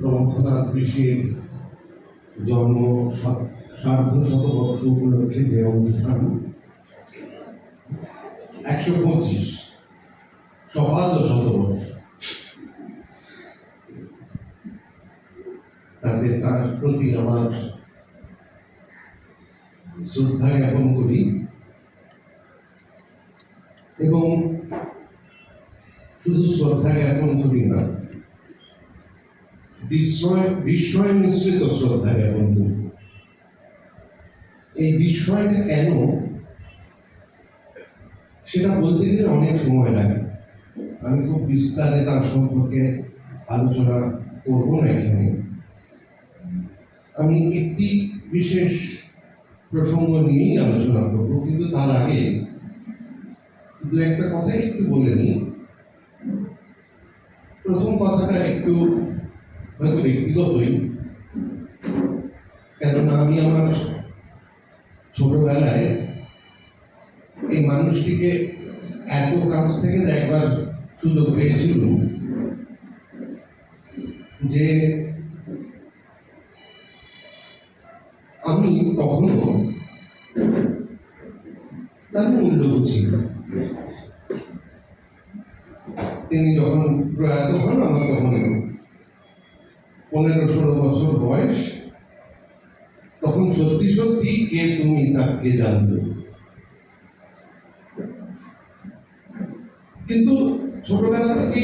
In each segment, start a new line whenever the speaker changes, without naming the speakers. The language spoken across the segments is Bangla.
রবীন্দ্রনাথ ঋষির জন্ম সার্ধ শতবর্ষ উপলক্ষে যে অনুষ্ঠান 125 সপাদ শতবর্ষ, তাতে তার প্রতি আমার শ্রদ্ধা জ্ঞাপন করি এবং শুধু শ্রদ্ধা জ্ঞাপন করি না, বিস্ময় মিশ্রিত শ্রদ্ধা জ্ঞাপন করি। এই বিস্ময়টা কেন সেটা বলতে গেলে অনেক সময় লাগে। আমি খুব বিস্তারে তার সম্পর্কে আলোচনা করব না এখানে। আমি একটি বিশেষ প্রসঙ্গ নিয়েই আলোচনা করব, কিন্তু তার আগে দু একটা কথা একটু বলে নিই। প্রথম কথাটা একটু হয়তো ব্যক্তিগতই, কেননা আমি আমার ছোটবেলায় এই মানুষটিকে এত কাছ থেকে দেখবার সুযোগ পেয়েছিলাম যে আমি কখনো তার মূল্য বুঝি। তিনি যখন প্রয়াত হন আমার তখন 15-16 বছর বয়স। তখন সত্যি সত্যি কে তুমি তাকে জানতো, কিন্তু ছোটবেলা থেকে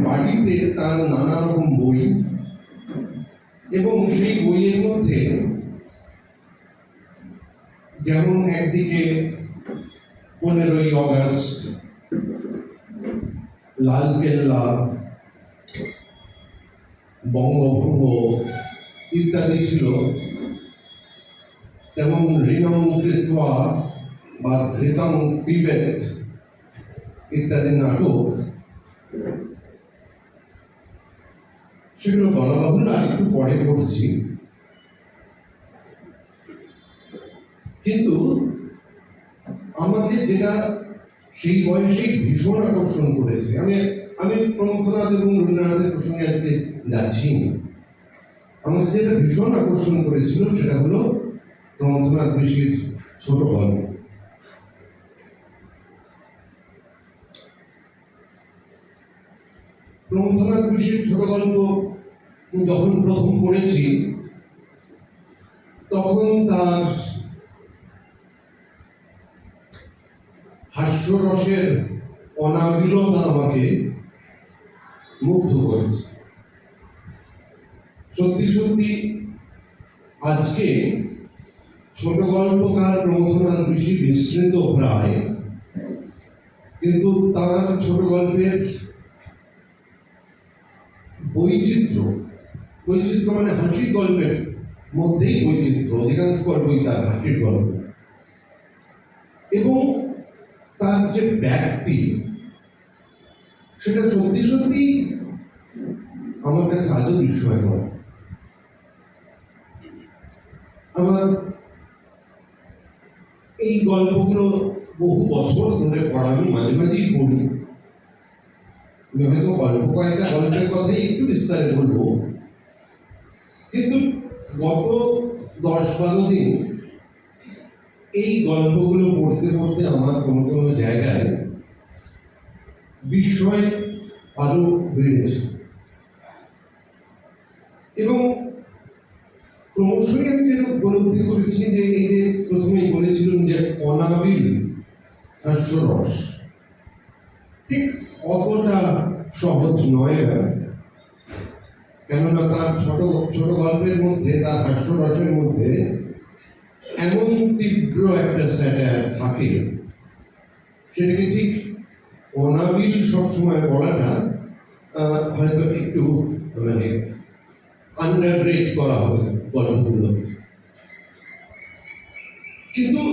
বাড়িতে তার নানা রকম বই, এবং সেই বইয়ের মধ্যে যেমন একদিকে 15ই আগস্ট, লালকেল্লা, বঙ্গভঙ্গ ইত্যাদি ছিল, তেমন ঋণং কৃত্বা বা ধৃতং পিবেত ইত্যাদি নাটক, সেগুলো বলা বাহুল্য, আর একটু পরে পড়ছি। কিন্তু আমাকে যেটা সেই বয়সে ভীষণ আকর্ষণ করেছে, আমি প্রমথনাথ এবং রবীন্দ্রনাথের প্রসঙ্গে আজকে যাচ্ছি না, আমাকে যেটা ভীষণ আকর্ষণ করেছিল সেটা হলো প্রমথনাথ ঋষির ছোট গল্প। প্রমথনাথ ঋষির ছোট গল্প যখন প্রথম পড়েছি তখন তার হাস্যরসের অনাবিলতা আমাকে মুগ্ধ করেছে। সত্যি সত্যি আজকে ছোট গল্পকার প্রমথনাথ ঋষি বিস্মৃত প্রায়, কিন্তু তার ছোট গল্পের বৈচিত্র্য মানে হাসির গল্পের মধ্যেই বৈচিত্র্য, অধিকাংশ গল্পই তার হাসির গল্প, এবং তার যে ব্যক্তি সেটা সত্যি সত্যি আমার কাছে আজও বিস্ময়কর। আমার এই গল্পগুলো বহু বছর ধরে পড়া, আমি মাঝে মাঝেই পড়ি। আমি হয়তো কয়েকটা গল্পের কথাই একটু বিস্তারে বলবো, কিন্তু গত 10-12 দিন এই গল্পগুলো পড়তে পড়তে আমার কোনো কোনো জায়গায় বিস্ময় আরো বেড়েছে, এবং ক্রমশই আমি যেটা উপলব্ধি করেছি যে এই যে প্রথমেই বলেছিলাম যে অনাবিল হাস্যরস ঠিক অতটা সহজ নয়, কেননা তার ছোট ছোট গল্পের মধ্যে, তার হাস্যরসের মধ্যে এমন তীব্র একটা স্যাটায়ার থাকে, সেটাকে ঠিক অনাবিল সবসময় বলাটা হয়তো একটু মানে আন্ডাররেট করা হবে গল্পগুলো। কিন্তু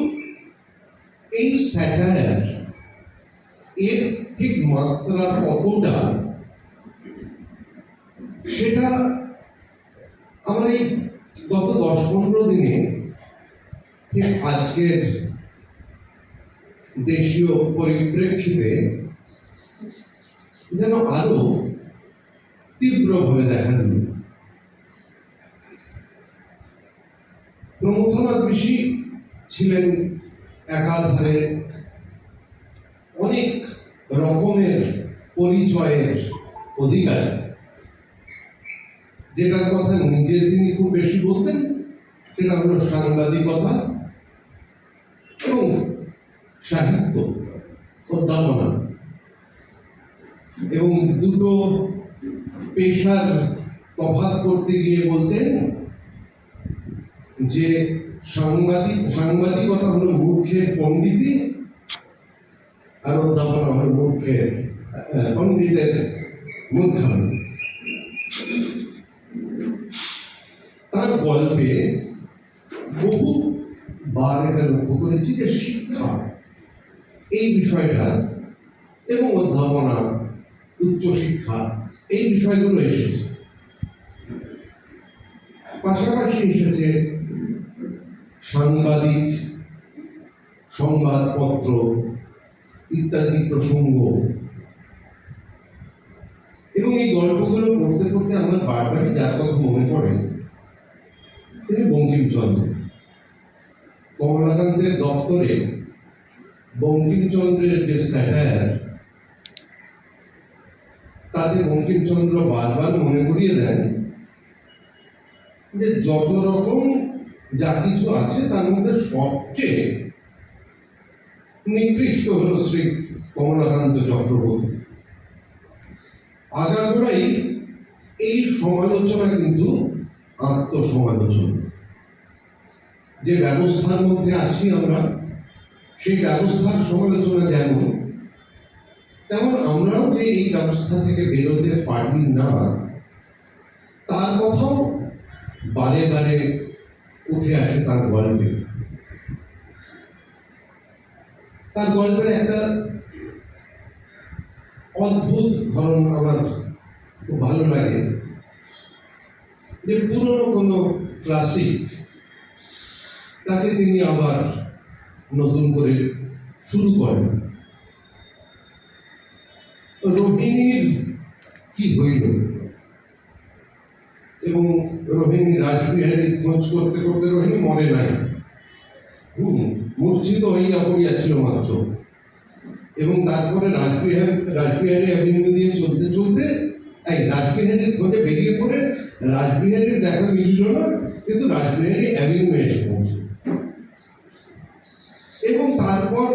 এই স্যাটায়ার এর ঠিক মাত্রা কতটা সেটা আমার এই গত 10-15 দিনে ঠিক আজকের দেশীয় পরিপ্রেক্ষিতে যেন আরো তীব্রভাবে দেখা দিল। প্রমথনাথ ঋষি ছিলেন একাধারে অনেক রকমের পরিচয়ের অধিকারী, যেটার কথা নিজে তিনি খুব বেশি বলতেন সেটা হলো সাংবাদিকতা এবং সাহিত্য, অধ্যাপনা। এবং দুটো পেশার তফাৎ করতে গিয়ে বলতেন যে সাংবাদিকতা হলো মূর্খের পণ্ডিতি, আর অধ্যাপনা হলো পণ্ডিতের মূর্খামি। তার গল্পে বহুবার এটা লক্ষ্য করেছি যে শিক্ষা এই বিষয়টা এবং অধ্যাপনা, উচ্চশিক্ষা এই বিষয়গুলো এসেছে, পাশাপাশি এসেছে সাংবাদিক, সংবাদপত্র ইত্যাদি প্রসঙ্গ। এবং এই গল্পগুলো পড়তে পড়তে আমার বারবারই যার কথা মনে পড়ে তিনি বঙ্কিমচন্দ্র। কমলাকান্তের দপ্তরে বঙ্কিমচন্দ্রের যে স্যাটায়ার, তাতে বঙ্কিমচন্দ্র বারবার মনে করিয়ে দেন যে যত রকম যা কিছু আছে তার মধ্যে সবচেয়ে নিকৃষ্ট হল শ্রী কমলাকান্ত চক্রবর্তী। আগাগোড়াই এই সমালোচনা কিন্তু আত্মসমালোচনা। যে ব্যবস্থার মধ্যে আছি আমরা, সেই ব্যবস্থার সমালোচনা যেমন, তেমন আমরাও যে এই ব্যবস্থা থেকে বেরোতে পারি না তার কথাও বারে বারে উঠে আসে তার গল্পে। তার গল্পের একটা অদ্ভুত ধরন আমার খুব ভালো লাগে, যে পুরনো কোনো ক্লাসিক তাকে তিনি আবার নতুন করে শুরু করেন। রোহিণীর কি হইল, এবং রোহিণী রাসবিহারীর খোঁজ করতে করতে রোহিণী মরে নাই, মূর্ছিত হইয়া পড়িয়াছিল মাত্র। এবং তারপরে রাসবিহারী অ্যাভিনিউ দিয়ে চলতে চলতে এই রাসবিহারীর খোঁজে বেরিয়ে পড়ে রাসবিহারীর দেখা মিলল না, কিন্তু রাসবিহারী অ্যাভিনিউ এসে পৌঁছে। এবং তারপর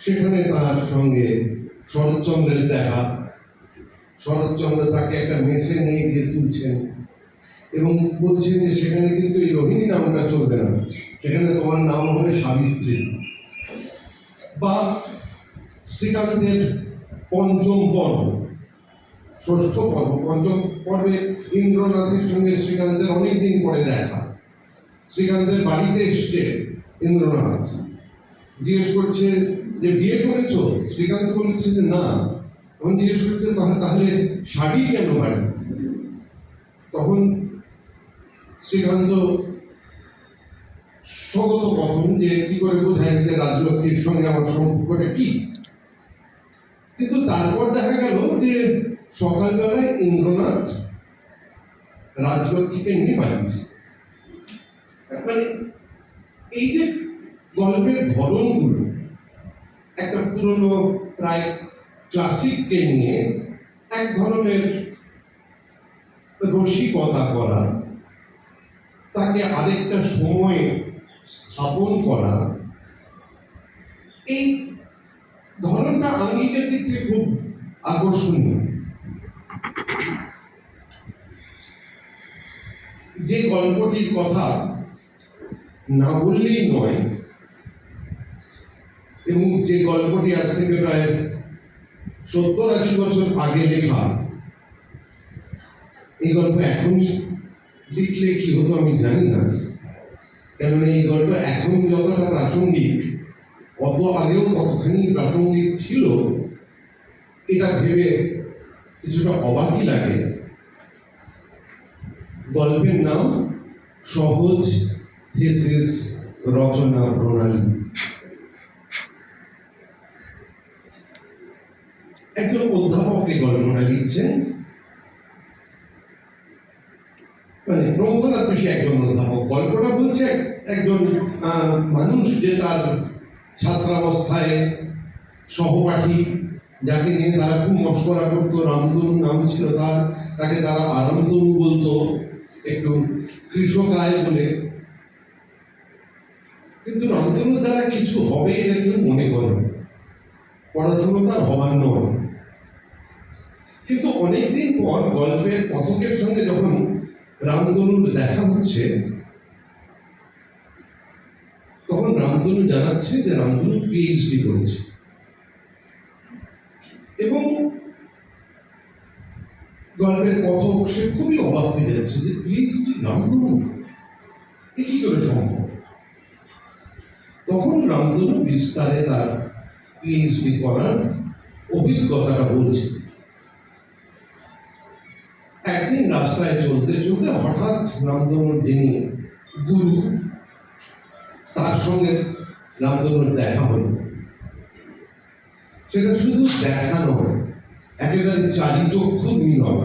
সেখানে তার সঙ্গে শরৎচন্দ্রের দেখা। শরৎচন্দ্র তাকে একটা মেসে নিয়ে গিয়ে তুলছেন এবং বলছেন যে সেখানে কিন্তু এই রোহিণী নামটা চলবে না, সেখানে তোমার নাম হবে সাবিত্রী। বা শ্রীকান্তের পঞ্চম পর্ব, ষষ্ঠ পর্ব, পঞ্চম পর্বে ইন্দ্রনাথের সঙ্গে শ্রীকান্তের অনেকদিন পরে দেখা। শ্রীকান্তের বাড়িতে এসছে ইন্দ্রনাথ, জিজ্ঞেস করছে যে বিয়ে করেছো? শ্রীকান্ত বলছে যে না। তখন জিজ্ঞেস করছে তাহলে শাড়ি কেন বাড়ি? তখন শ্রীকান্ত স্বগত কথন যে কি করে বোঝায় যে রাজলক্ষ্মীর সঙ্গে আমার সম্পর্কটা কি। কিন্তু তারপর দেখা গেল যে সকালবেলায় ইন্দ্রনাথ রাজলক্ষ্মীকে নিয়ে বাড়িছে। মানে এই যে গল্পের ধরনগুলো, একটা পুরনো প্রায় ক্লাসিককে নিয়ে এক ধরনের রসিকতা করা, তাকে আরেকটা সময়ে স্থাপন করা, এই ধরনটা আঙ্গিকের দিক থেকে খুব আকর্ষণীয়। যে গল্পটির কথা না বললেই নয়, এবং যে গল্পটি আজ থেকে প্রায় 70-80 বছর আগে লেখা, এই গল্প এখন লিখলে কি হতো আমি জানি না, কেননা এই গল্প এখন যতটা প্রাসঙ্গিক অত আগেও কতখানি প্রাসঙ্গিক ছিল এটা ভেবে কিছুটা অবাকই লাগে। গল্পের নাম সহজ থিসিস রচনা প্রণালী। একজন অধ্যাপক এই গল্পটা লিখছেন মানে প্রমথনাথ ঋষি একজন অধ্যাপক, গল্পটা বলছে একজন মানুষ যে তার ছাত্রাবস্থায় সহপাঠী, যাকে নিয়ে তারা খুব মস্করা করতো, রামতনু নাম ছিল তার, তাকে তারা আরামতনু বলতো, একটু কৃষকায় বলে। কিন্তু রামতনুর দ্বারা কিছু হবে এটা কেউ মনে করে না, পড়াশোনা তার হবার নয়। কিন্তু অনেকদিন পর গল্পের কথকের সঙ্গে যখন রামতনুর দেখা হচ্ছে, তখন রামতনু জানাচ্ছে যে রামতনু পিএইচডি করেছে। এবং গল্পের কথক সে খুবই অবাক হয়ে যাচ্ছে যে পিএইচডি রামতনু, এ কি করে সম্ভব। তখন রামতনু বিস্তারে তার পিএইচডি করার অভিজ্ঞতাটা বলছে। একদিন রাস্তায় চলতে চলতে হঠাৎ রামতনুর যিনি গুরু, তার সঙ্গে রামতনুর দেখা হল। সেটা শুধু দেখা নয়, একেবারে চারিচক্ষু মিলন।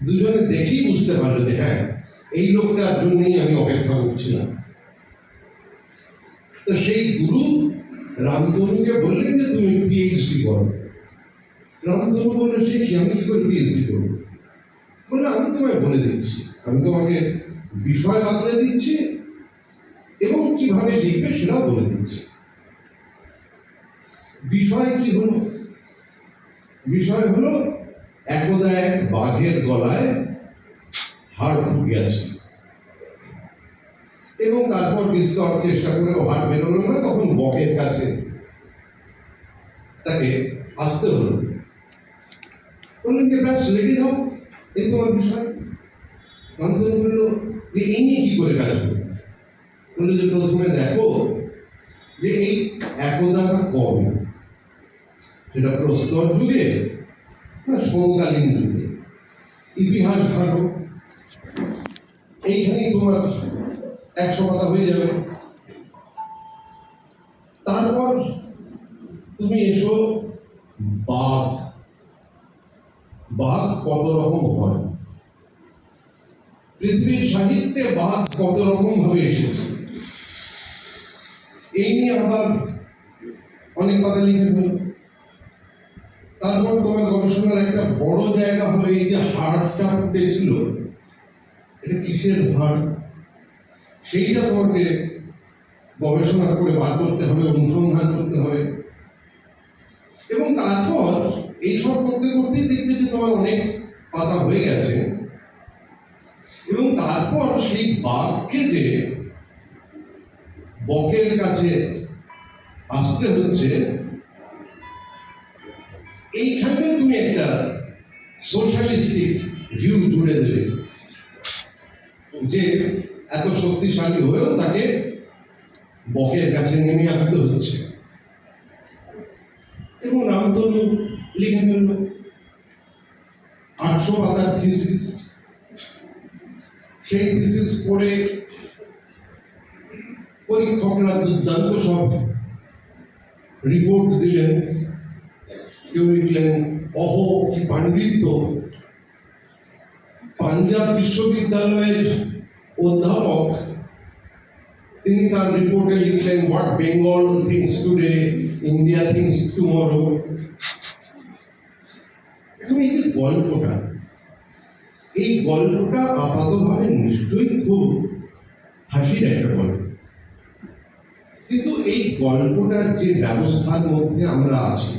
দুজনে দেখেই বুঝতে পারলো যে হ্যাঁ, এই লোকটার জন্যই আমি অপেক্ষা করছিলাম। তো সেই গুরু রামতনুকে বললেন যে তুমি পিএইচডি করো। রামতনু বললেন সে কি, আমি কি করে পিএইচডি করবো? বললে আমি তোমায় বলে দিচ্ছি, আমি তোমাকে বিষয় বাতলে দিচ্ছি এবং কিভাবে লিখবে সেটাও বলে দিচ্ছি। বিষয় কি হলো? বিষয় হলো একদা এক বাঘের গলায় হাড় ফুটিয়াছে, এবং তারপর বিস্তর চেষ্টা করে হাড় বেরোলো না, তখন বকের কাছে তাকে আসতে হলো। বললেন যে ব্যাস লেগে যাও, এই তোমার বিষয়। রামতনু বলল যে এই নিয়ে কি করে কাজ করবে? বললো যে প্রথমে দেখো যে এই একদাটা কবে, সেটা প্রস্তর যুগে না সমকালীন যুগে, ইতিহাস ঘাটো, এইখানেই তোমার 100 পাতা হয়ে যাবে। তারপর তুমি এসো বাঘ, বাঘ কত রকম হয়, পৃথিবীর সাহিত্যে বাঘ কত রকম ভাবে এসেছে, এই নিয়ে আবার অনেক কথা লিখে হল। তারপর তোমার গবেষণার একটা বড় জায়গা হবে এই যে হাড়টা ফুটেছিল, এটা কিসের হাড়, সেইটা তোমাকে গবেষণা করে বার করতে হবে, অনুসন্ধান করতে হবে। এবং তারপর এইসব করতে করতেই দেখবে যে তোমার অনেক পাতা হয়ে গেছে। এবং তারপর সেই বাঘকে যে বকের কাছে আসতে হচ্ছে, এইখানে তুমি একটা সোশ্যালিস্টিক ভিউ জুড়ে দেবে যে এত শক্তিশালী হয়েও তাকে বকের কাছে নেমে আসতে হচ্ছে। এবং রামতনু লিখে ফেলল 800 পাতার থিসিস। সেই থিসিস পড়ে পরীক্ষকরা দুর্দান্ত সব রিপোর্ট দিলেন। কেউ লিখলেন অহ কি পাণ্ডিত্য। পাঞ্জাব বিশ্ববিদ্যালয়ের অধ্যাপক তিনি তার রিপোর্টে লিখলেন what Bengal things today, India things tomorrow. এখন এই যে গল্পটা, এই গল্পটা আপাতভাবে নিশ্চয়ই খুব হাসির একটা গল্প, কিন্তু এই গল্পটার যে ব্যবস্থার মধ্যে আমরা আছি,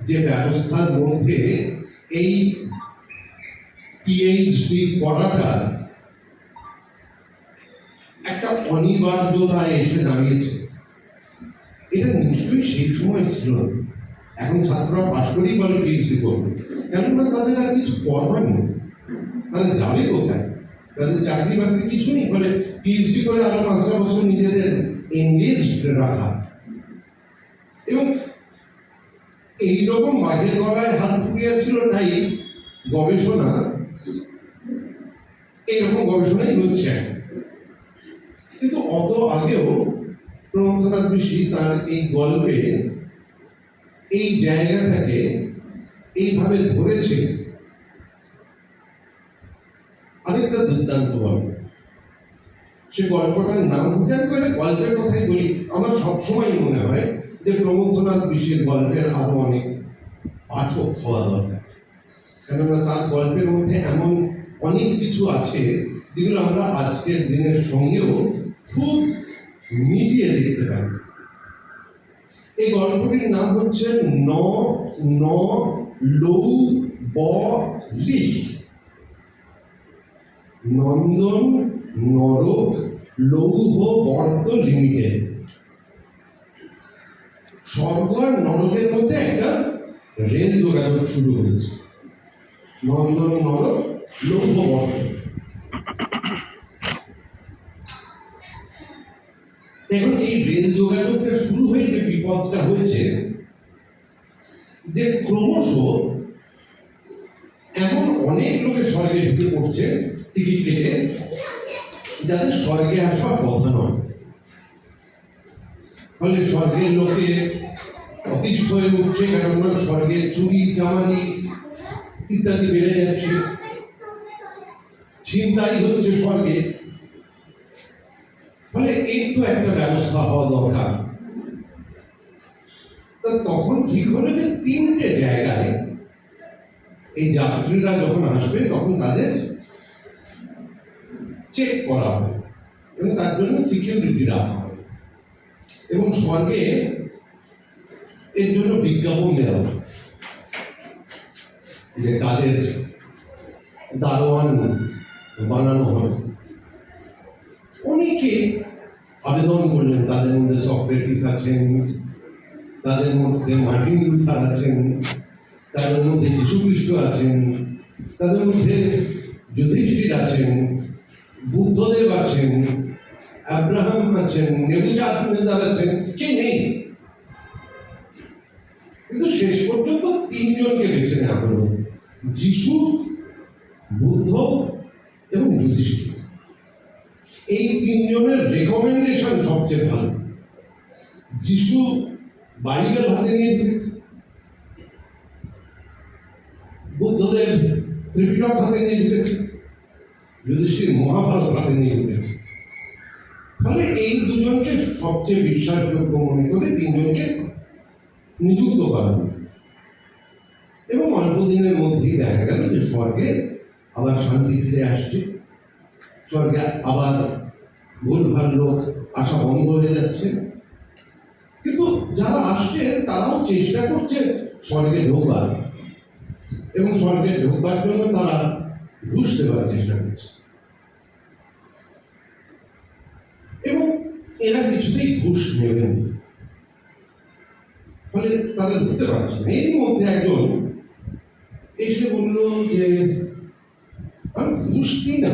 যে ব্যবস্থার মধ্যে এই পিএইচডি করাটা একটা অনিবার্যতায় এসে দাঁড়িয়েছে, এটা নিশ্চয়ই সেই সময় ছিল না। এখন ছাত্ররা পাশ করেই বলে পিএইচডি করবে, কেননা তাদের আর কিছু করবার নেই, তাহলে যাবে কোথায়, তাদের চাকরি বাকরি কিছু নেই, ফলে পিএইচডি করে আরো 5টা বছর নিজেদের এনগেজড রাখা। এবং এইরকম বাঘের গলায় হাত ফুটিয়েছিল, তাই গবেষণা এইরকম গবেষণাই হচ্ছে। কিন্তু অত আগেও প্রমথনাথ ঋষি তার এই গল্পে এই জায়গাটাকে এইভাবে ধরেছে একটা দুর্দান্ত গল্প। সে গল্পটার নাম হচ্ছে, আমি গল্পের কথাই বলি, আমার সবসময় মনে হয় যে প্রমথনাথ ঋষির গল্পের আরো অনেক পাঠক হওয়া দরকার, কেননা তার গল্পের মধ্যে এমন অনেক কিছু আছে যেগুলো আমরা আজকের দিনের সঙ্গেও খুব মিলিয়ে দেখতে পারি। এই গল্পটির নাম হচ্ছে ন ন লৌ ব লি, নন্দন নরক লৌহ বর্ত লিমিটেড। স্বর্গ আর নরকের মধ্যে একটা রেল যোগাযোগ শুরু হয়েছে, নন্দন নরক লৌহ বর্ত। এখন এই রেল যোগাযোগটা শুরু হয়ে যে বিপদটা হয়েছে, যে ক্রমশ এমন অনেক লোকের স্বর্গে ঢুকে পড়ছে টিকিট কেটে, যাদের স্বর্গে আসার কথা নয়। ফলে স্বর্গের লোকে অতিষ্ঠ হয়ে উঠছে, কেননা স্বর্গে চুরি চামারি ইত্যাদি বেড়ে যাচ্ছে, ছিনতাই হচ্ছে স্বর্গে। ফলে এর তো একটা ব্যবস্থা হওয়া দরকার। তা তখন ঠিক হলো যে 3টে জায়গায় এই যাত্রীরা যখন আসবে তখন তাদের চেক করা হবে এবং তার জন্য সিকিউরিটি রাখা হবে, এবং স্বর্গে এর জন্য বিজ্ঞাপন দেওয়া হবে যে তাদের দারোয়ান বানানো হবে। অনেকে আবেদন করলেন, তাদের মধ্যে সক্রেটিস আছেন, তাদের মধ্যে মার্টিন লুথার আছেন, তাদের মধ্যে যীশু খ্রিস্ট আছেন, তাদের মধ্যে যুধিষ্ঠির আছেন, বুদ্ধদেব আছেন, আব্রাহাম আছেন, নেবুজাদনেজার আছেন, কে নেই? কিন্তু শেষ পর্যন্ত 3জনকে বেছে নেওয়া হলো, যীশু, বুদ্ধ এবং যুধিষ্ঠির। এই 3জনের রেকমেন্ডেশন সবচেয়ে ভালো। যীশু বাইবেল হাতে নিয়ে ঢুকেছে, বুদ্ধদেব ত্রিপিটক হাতে নিয়ে ঢুকেছে, যুধিষ্ঠির মহাভারত হাতে নিয়ে ঢুকেছে। ফলে এই 2জনকে সবচেয়ে বিশ্বাসযোগ্য মনে করে 3জনকে নিযুক্ত করা হলো, এবং অল্প দিনের মধ্যেই দেখা গেল যে স্বর্গে আবার শান্তি ফিরে আসছে, স্বর্গে আবার ভুলভাল লোক আসা বন্ধ হয়ে যাচ্ছে। কিন্তু যারা আসছে তারাও চেষ্টা করছে স্বর্গে ঢোকবার, এবং স্বর্গে ঢোকবার জন্য তারা ঘুষ দেওয়ার চেষ্টা করছে, এবং এরা কিছুতেই ঘুষ নেবেন, ফলে তারা ঢুকতে পারছে না। এরই মধ্যে একজন এসে বলল যে আমি ঘুষ দিই না,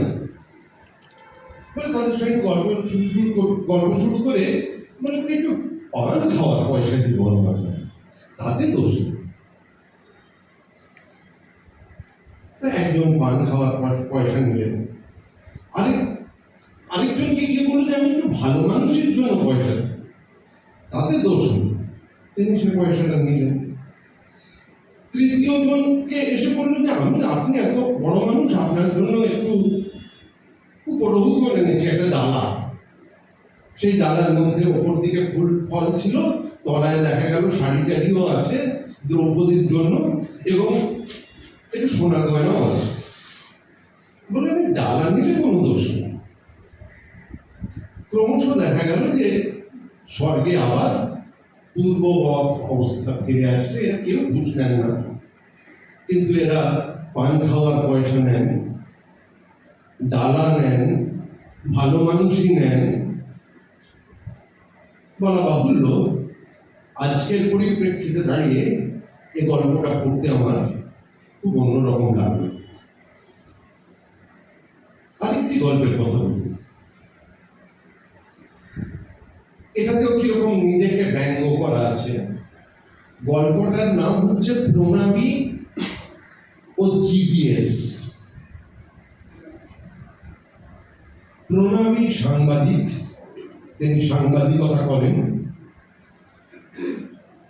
বলে তাদের সঙ্গে গল্প শুরু করে মানে একটু পান খাওয়ার পয়সা দিব তাতে দোষ নেই। একজন পান খাওয়ার পয়সা নিলেন, আরেকজনকে গিয়ে বলল যে আমি একটু ভালো মানুষের জন্য পয়সা, তাতে দোষ নেই, তিনি সে পয়সাটা নিলেন। তৃতীয় জনকে এসে বললো যে আপনি এত বড় মানুষ, আপনার জন্য একটু উপরোধ করে নিয়েছি একটা ডালা, সেই ডালার মধ্যে ওপর দিকে ফুল ফল ছিল, তলায় দেখা গেল শাড়ি টাড়িও আছে দ্রৌপদীর জন্য, এবং একটু সোনার গয়নাও আছে। বলে আমি ডালা নিলে কোনো দোষ নেই। ক্রমশ দেখা গেল যে স্বর্গে আবার পূর্ববৎ অবস্থা ফিরে আসছে, এরা কেউ ঘুষ নেন না, কিন্তু এরা পান খাওয়ার পয়সা নেন, ডালা নেন, ভালো মানুষই নেন। বলা বাহুল্য, আজকের পরিপ্রেক্ষিতে দাঁড়িয়ে এই গল্পটা পড়তে আমার খুব অন্যরকম লাগলো। আরেকটি গল্পের কথা বলি, এটাতেও কিরকম নিজেকে ব্যঙ্গ করা আছে। গল্পটার নাম হচ্ছে প্রণামী ও জিপিএস। প্রণামী সাংবাদিক, তিনি সাংবাদিকতা করেন।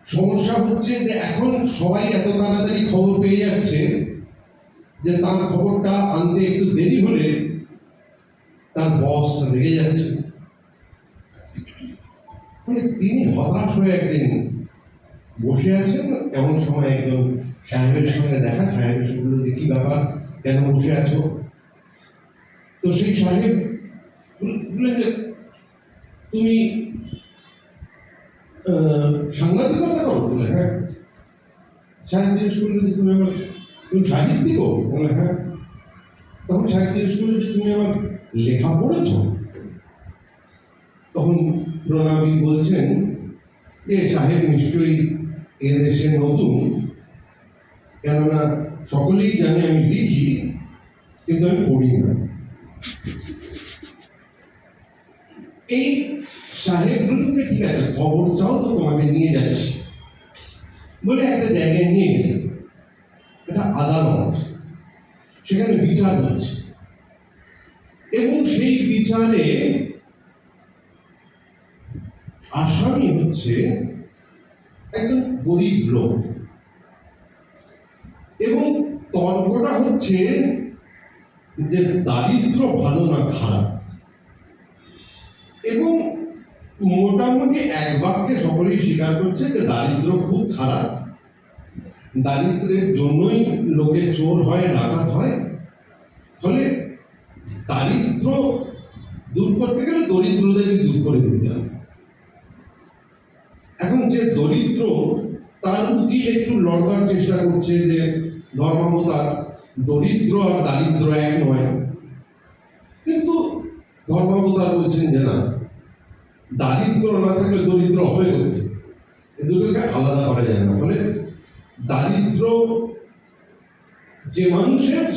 সমস্যা হচ্ছে যে এখন সবাই এত তাড়াতাড়ি খবর পেয়ে যাচ্ছে যে তার খবরটা আনতে একটু দেরি হলে তার বস রেগে যাচ্ছে। মানে তিনি হতাশ হয়ে একদিন বসে আছেন, এমন সময় একজন সাহেবের সঙ্গে দেখা। সাহেব এসে বলল, কি ব্যাপার, কেন বসে আছো? তো সেই সাহেব বললেন যে, তুমি সাংবাদিকতা করো? বলে, হ্যাঁ। সাহেব জিজ্ঞেস করলো যে, তুমি সাহিত্যিকও? বলে, হ্যাঁ। তখন সাহেব জিজ্ঞেস করলো যে, তুমি আমার লেখা পড়েছ? তখন প্রণামী বলছেন যে, সাহেব নিশ্চয়ই এদেশে নতুন, কেননা সকলেই জানে আমি লিখি, কিন্তু আমি পড়ি না। এই সাহেব বলতে, ঠিক আছে, খবর চাও তো তোমাকে নিয়ে যাচ্ছি বলে একটা জায়গায় নিয়ে গেলেন। এটা আদালত, সেখানে বিচার হচ্ছে, এবং সেই বিচারে আসামি হচ্ছে একজন গরিব লোক, এবং তর্কটা হচ্ছে যে দারিদ্র ভালো না খারাপ। এবং মোটামুটি এক বাক্যে সকলেই স্বীকার করছে যে দারিদ্র খুব খারাপ, দারিদ্রের জন্যই লোকে চোর হয়, ডাকাত হয়। ফলে দারিদ্র দূর করতে গেলে দরিদ্রদেরকে দূর করে দিতে হবে। এখন যে দরিদ্র, তার উকিল একটু লড়বার চেষ্টা করছে যে ধর্মাবতার, দরিদ্র আর দারিদ্র এক নয়। কিন্তু ধর্মাবতার বলছেন যে না, দারিদ্র না থাকলে দরিদ্র হবে কোথায়, এ দুটোকে আলাদা করা যায় না। ফলে দারিদ্র যে মানুষের,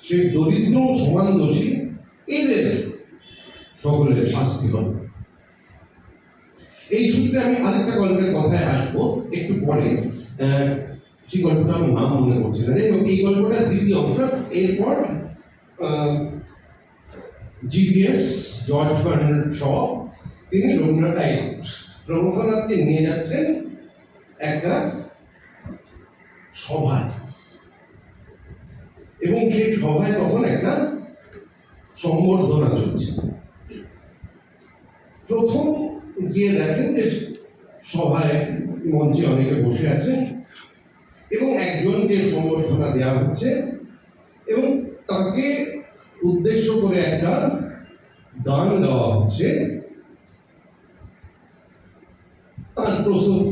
সেই দরিদ্র সমান দোষী, এদের সকলের শাস্তি হবে। এই সূত্রে আমি আরেকটা গল্পের কথায় আসবো একটু পরে। সেই গল্পটা আমার নাম মনে পড়ছে না। এই গল্পটা দ্বিতীয় অংশ। এরপর জিপিএস জর্জ বার্নার্ড শ, তিনি রবীন্দ্রনাথকে নিয়ে যাচ্ছেন একটা সভায়, এবং সেই সভায় তখন একটা সংবর্ধনা চলছে। প্রথম গিয়ে দেখেন যে সভায় মঞ্চে অনেকে বসে আছেন, এবং একজনকে সংবর্ধনা দেওয়া হচ্ছে, এবং তাকে উদ্দেশ্য করে একটা গান গাওয়া হচ্ছে, তার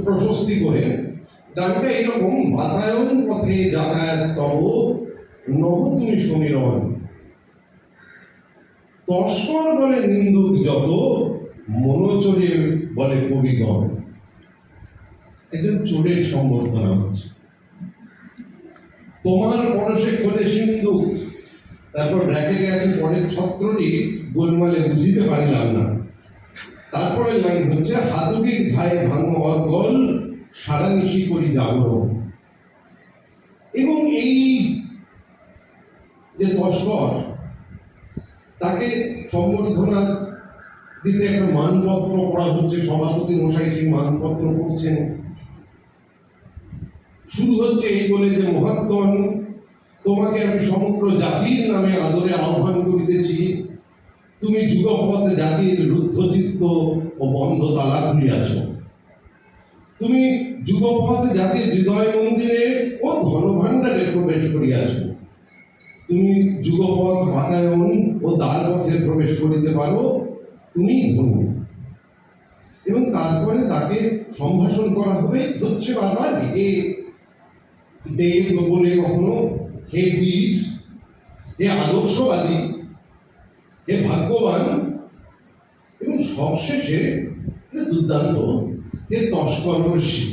প্রশস্তি করে। গানটা এরকম, বাতায়ন পথে যাতায়াত তব নহ তুমি সমীরণ, তস্কর বলে নিন্দুক যত, মনোচরে বলে কবিগণ। একজন চোরের সম্বর্ধনা হচ্ছে। তোমার পরশে খোলে সিন্ধু, তারপর ব্র্যাকেটে আছে পরের ছত্রটি, গোলমালে বুঝিতে পারিলাম না। তারপরে লাইন হচ্ছে, হাতুড়ির ঘায়ে ভাঙো অর্গল, সারা নিশি করি জাগরণ। এবং এই যে তস্কর, তাকে সম্বর্ধনা দিতে একটা মানপত্র পড়া হচ্ছে। সভাপতি মশাই সেই মানপত্র পড়ছেন। শুরু হচ্ছে এই বলে যে, মহাত্মন, তোমাকে আমি সমগ্র জাতির নামে আদরে আহ্বান করিতেছি। তুমি যুগপৎ জাতির রুদ্ধচিত্ত ও বন্ধ তালা খুলিয়াছ। তুমি যুগপৎ জাতির হৃদয় মন্দিরে ও ধনভাণ্ডারে প্রবেশ করিয়াছ। তুমি যুগপৎ বাতায়ন ও দ্বার পথে প্রবেশ করিতে পারো, তুমি ধন্য। এবং তারপরে তাকে সম্ভাষণ করা হবে হচ্ছে বারবার, হে দেব বলে কখনো, হে বীর, হে আদর্শবাদী, হে ভাগ্যবান, এবং সবশেষে দুর্দান্ত, হে তস্করর্ষি।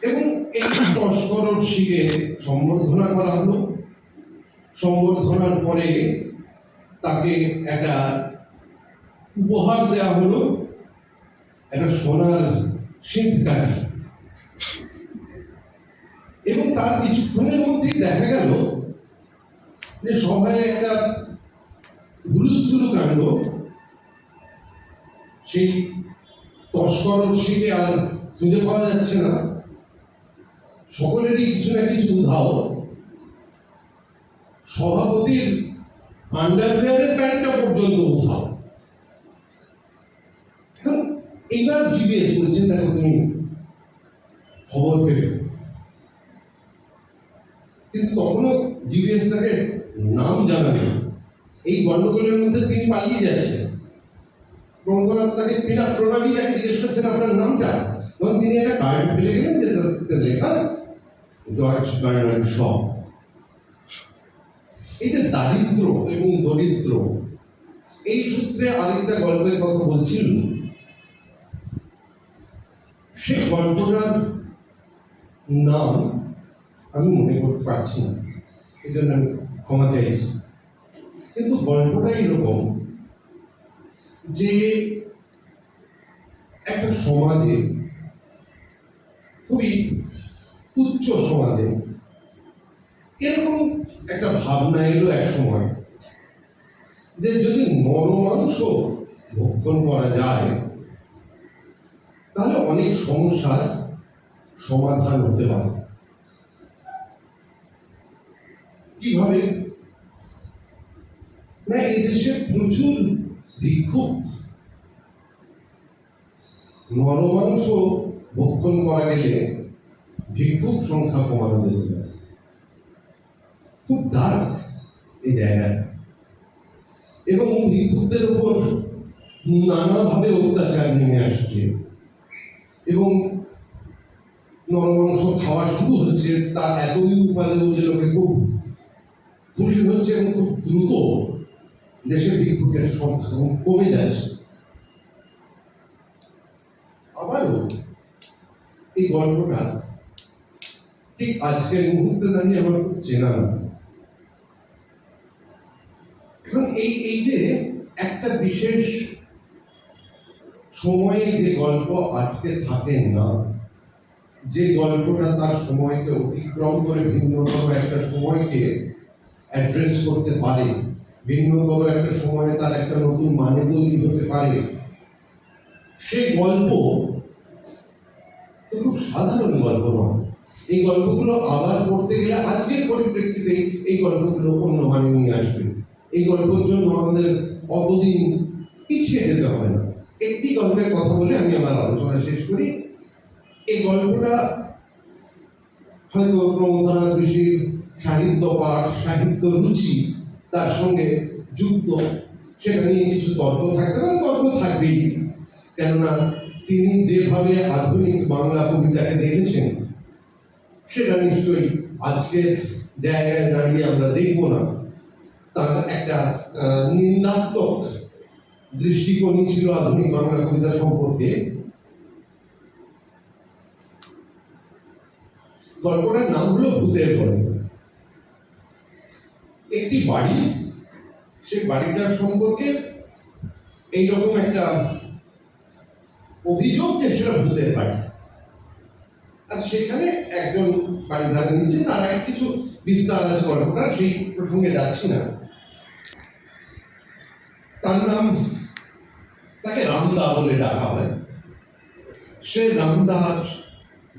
এবং এই তস্করর্ষিকে সম্বর্ধনা করা হলো। সম্বর্ধনার পরে তাকে একটা উপহার দেওয়া হলো, একটা সোনার সিঁধকাঠি। এবং তার কিছুক্ষণের মধ্যেই দেখা গেল যে সভায় একটা হুলস্থুল কাণ্ড। সেই তস্করর্ষিকে আর খুঁজে পাওয়া যাচ্ছে না। সকলেরই কিছু না কিছু উধাও। সভাপতির আন্ডারওয়্যারের প্যান্টটা পর্যন্ত উঠাও। এখন এইবার জিবিএস বলছে দেখো তুমি খবর পেলে, কিন্তু তখনও জিবিএস তাকে নাম জানাবে। এই গন্ডগোলের মধ্যে তিনি পালিয়ে যাচ্ছেন। প্রমথনাথ তাকে প্রণামী তাকে জিজ্ঞেস করছেন আপনার নামটা, তখন তিনি একটা কার্ড ফেলে গেলেন যে তাতে লেখা জর্জ বার্নার্ড শ। এই যে দারিদ্র এবং দরিদ্র, এই সূত্রে আরেকটা গল্পের কথা বলছিল। সেই গল্পটার নাম আমি মনে করতে পারছি না, এই জন্য আমি ক্ষমা চাইছি। কিন্তু গল্পটা এরকম যে একটা সমাজে, খুবই উচ্চ সমাজে এরকম একটা ভাবনা এলো এক সময় যে যদি নরমাংস ভক্ষণ করা যায় তাহলে অনেক সমস্যার সমাধান হতে পারে। কিভাবে না, এই দেশে প্রচুর ভিক্ষুক, নরমাংস ভক্ষণ করা গেলে ভিক্ষুক সংখ্যা কমানো যেতে পারে। খুব ডার্ক এই জায়গাটা, এবং ভিক্ষুকদের উপর নানাভাবে অত্যাচার নেমে আসছে, এবং নরমাংস খাওয়া শুরু হচ্ছে। তা এতই উপাদেয় যে লোকে খুব খুশি হচ্ছে এবং খুব দ্রুত দেশের ভিক্ষুকের সংখ্যা কমে যাচ্ছে। আবারও এই গল্পটা ঠিক আজকের মুহূর্তে দাঁড়িয়ে আমার খুব চেনা না। এখন এই যে একটা বিশেষ সময়ে যে গল্প আটকে থাকেন না, যে গল্পটা তার সময়কে অতিক্রম করে ভিন্নতর একটা সময়কে অ্যাড্রেস করতে পারে, ভিন্নতর একটা সময়ে তার একটা নতুন মানে তৈরি হতে পারে, সেই গল্প তো খুব সাধারণ গল্প নয়। এই গল্পগুলো আবার পড়তে গেলে আজকের পরিপ্রেক্ষিতে এই গল্পগুলো অন্য মানে নিয়ে আসবে। এই গল্পের জন্য আমাদের অতদিন পিছিয়ে যেতে হবে না। একটি গল্পের কথা বলে আমি আমার আলোচনা শেষ করি। এই গল্পটা হয়তো প্রমথনাথ ঋষির সাহিত্য পাঠ, সাহিত্য রুচি তার সঙ্গে যুক্ত, সেটা নিয়ে কিছু তর্ক থাকতে পারে, তর্ক থাকবেই। কেননা তিনি যেভাবে আধুনিক বাংলা কবিতাকে দেখেছেন সেটা নিশ্চয়ই আজকের জায়গায় দাঁড়িয়ে আমরা দেখব না। তার একটা নিন্দাত্মক দৃষ্টিকোণই ছিল আধুনিক বাংলা কবিতা সম্পর্কে। গল্পটার নাম হলো ভূতের ঘরে। একটি বাড়ি, সেই বাড়িটার সম্পর্কে এইরকম একটা অভিযোগ যে সেটা ভূতের বাড়ি, আর সেখানে একজন বাড়িধারে নিচ্ছে, তার এক কিছু বিস্তার আছে গল্পটা, সেই প্রসঙ্গে যাচ্ছি না। তার নাম, তাকে রামদা বলে ডাকা হয়। সে রামদার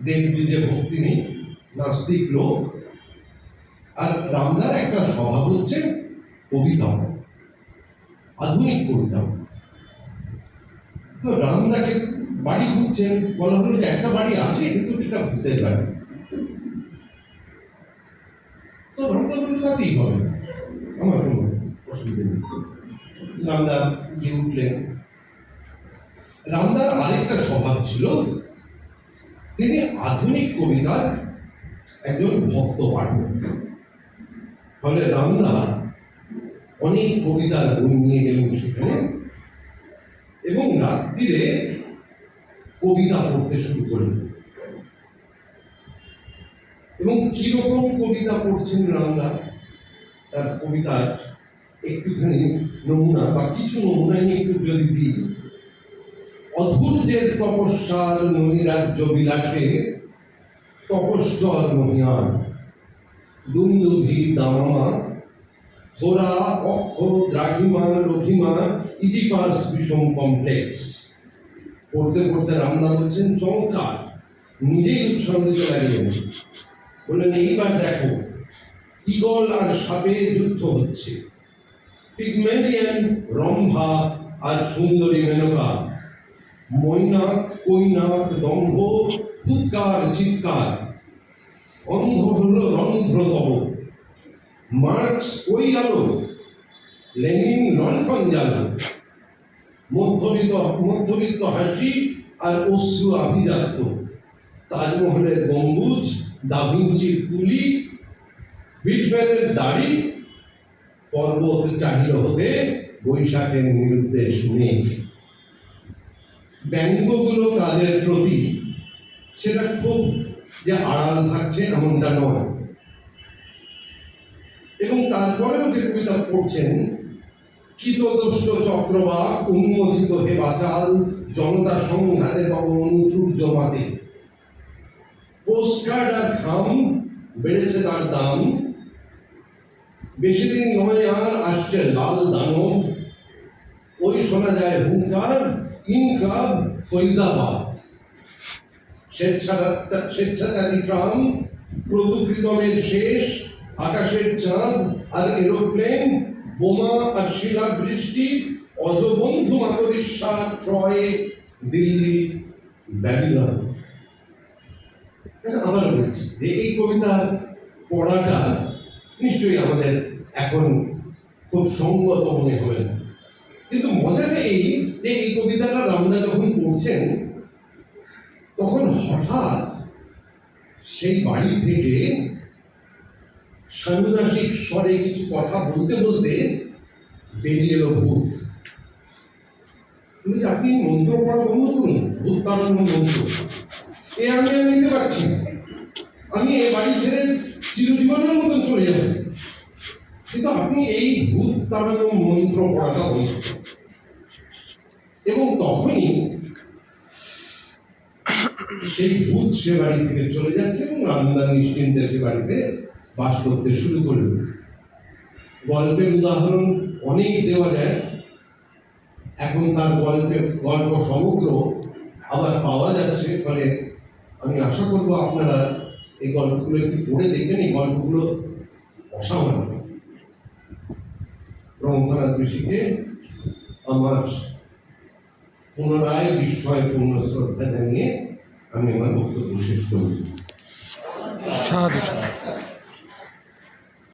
দেবী যে ভক্তি নেই, নাস্তিক লোক। আর রামদার একটা স্বভাব হচ্ছে কবিতা, আধুনিক কবিতা। তো রামদাকে বাড়ি খুঁজছেন, বলা হলো যে একটা বাড়ি আছে কিন্তু সেটা ভূতের বাড়ি। তো রামদা বলল তাতেই হবে, আমার কোনো অসুবিধা নেই। রামদা গিয়ে উঠলেন। রামদার আরেকটা স্বভাব ছিল, তিনি আধুনিক কবিতার একজন ভক্ত পাঠক। ফলে রামদা অনেক কবিতার বই নিয়ে গেলেন সেখানে, এবং রাত্রিরে কবিতা পড়তে শুরু করলেন। এবং কিরকম কবিতা পড়ছেন রামদা, তার কবিতার একটুখানি নমুনা বা কিছু নমুনা নিয়ে একটু যদি দিই। অধূর্যের তপস্যার নৈরাজ্য বিলাসে তপস্বর মহিয়ান, দুন্দুভি দামামা হোরা অক্ষ দ্রাঘিমা লঘিমা ইডিপাস বিষম কমপ্লেক্স। পড়তে পড়তে রামদা বলছেন চমৎকার, নিজেই উৎসাহিত লাগলেন। বললেন এইবার দেখো ঈগল আর সাপের যুদ্ধ হচ্ছে, পিগমেলিয়ান রম্ভা আর সুন্দরী মেনকা, মৈনাক কৈনাক দম্ভ ফুৎকার চিৎকার, অন্ধ হল রন্ধ্রতব, মার্কস কই গেল, লেনিন লণ্ঠন জ্বাল, মধ্যবিত্ত হাসি আর অশ্রু আভিজাত্য, তাজমহলের গম্বুজ, দাভিঞ্চির তুলি, হুইটম্যানের দাড়ি, পর্বত চাহিল হতে বৈশাখের নিরুদ্দেশ মেঘ। ব্যঙ্গগুলো কাদের প্রতি, সেটা খুব যে আড়াল থাকছে এমনটা নয়। এবং তারপরেও যে কবিতা পড়ছেন, কীতদষ্ট চক্রবাক উন্মোচিত হে বাচাল, জনতা সংঘাতে তব অনুসূর্য মাতে, পোস্টকার্ড আর খাম বেড়েছে তার দাম, বেশি দিন নয় আর আসছে লাল দানব, ওই শোনা যায় হুঙ্কার ইনকলাব ফৈজাবাদ, স্বেচ্ছাচারী ট্রাম, প্রতুকৃতমের শেষ, আকাশের চাঁদ আর এরোপ্লেন, বোমা আর শিলা বৃষ্টি, অজবন্ধু মাতরিস্বা, ট্রয়, দিল্লি, ব্যাবিলন। আবার বলছি যে এই কবিতা পড়াটা নিশ্চয়ই আমাদের এখন খুব সঙ্গত মনে হবে না, কিন্তু মজাটা এই যে এই কবিতাটা রামদা যখন পড়ছেন তখন হঠাৎ সেই বাড়ি থেকে সাংঘাতিক স্বরে কিছু কথা বলতে বলতে বেরিয়ে এলো ভূত। আপনি মন্ত্র পড়া বন্ধ করুন, ভূত তাড়ানোর মন্ত্র এ আমি আর নিতে পারছি না, আমি এই বাড়ি ছেড়ে চিরজীবনের মতন চলে যাব, কিন্তু আপনি এই ভূত তাড়ানো মন্ত্র পড়াটা বন্ধ করুন। এবং তখনই সেই ভূত সে বাড়ি থেকে চলে যাচ্ছে এবং রামদা নিশ্চিন্তে সে বাড়িতে বাস করতে শুরু করল। গল্পের উদাহরণ অনেক দেওয়া যায়, এখন তার গল্প সমগ্র আবার পাওয়া যাচ্ছে, ফলে আমি আশা করব আপনারা এই গল্পগুলো একটু পড়ে দেখবেন। এই গল্পগুলো অসামান্য। রবীন্দ্রনাথ ঋষিকে আমার পুনরায় বিস্ময়পূর্ণ শ্রদ্ধা জানিয়ে আমি আমার বক্তব্য শেষ করব।
সাধু সাধু।